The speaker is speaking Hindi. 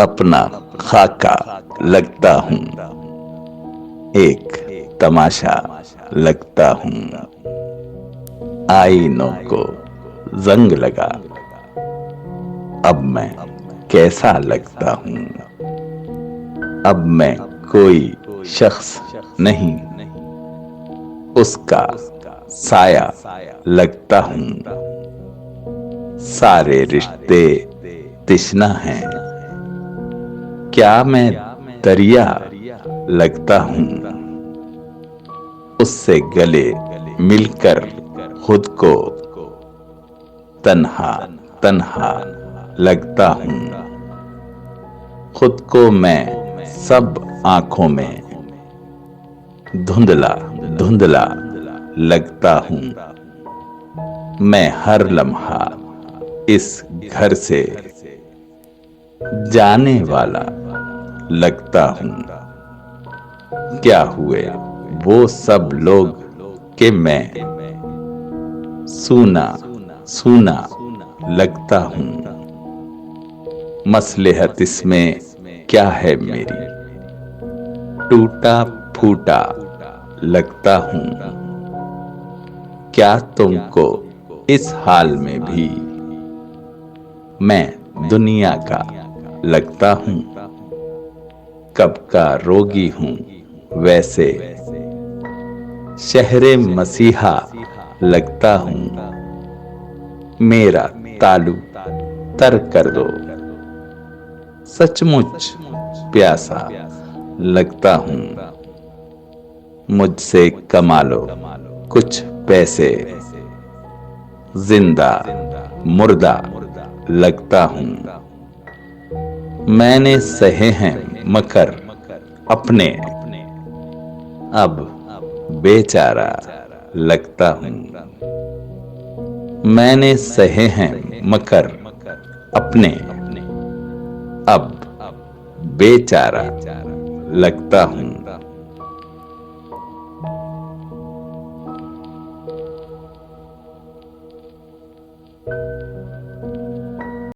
अपना खाका लगता हूँ, एक तमाशा लगता हूँ। आईनों को जंग लगा, अब मैं कैसा लगता हूँ। अब मैं कोई शख्स नहीं, उसका साया लगता हूँ। सारे रिश्ते तिश्ना हैं, क्या मैं दरिया लगता हूँ। उससे गले मिलकर खुद को तन्हा तन्हा लगता हूँ। खुद को मैं सब आंखों में धुंधला धुंधला लगता हूँ। मैं हर लम्हा इस घर से जाने वाला लगता हूँ। क्या हुए वो सब लोग कि मैं सूना सूना लगता हूँ। मसलहत इसमें क्या है मेरी, टूटा फूटा लगता हूँ। क्या तुमको इस हाल में भी मैं दुनिया का लगता हूँ। कब का रोगी हूँ वैसे शहरे मसीहा लगता हूँ। मेरा तालु तर कर दो, सचमुच प्यासा लगता हूँ। मुझसे कमा लो कुछ पैसे, जिंदा मुर्दा लगता हूँ। मैंने सहे हैं मकर अपने, अब बेचारा लगता हूँ। मैंने सहे हैं मकर अपने, अब बेचारा लगता हूँ।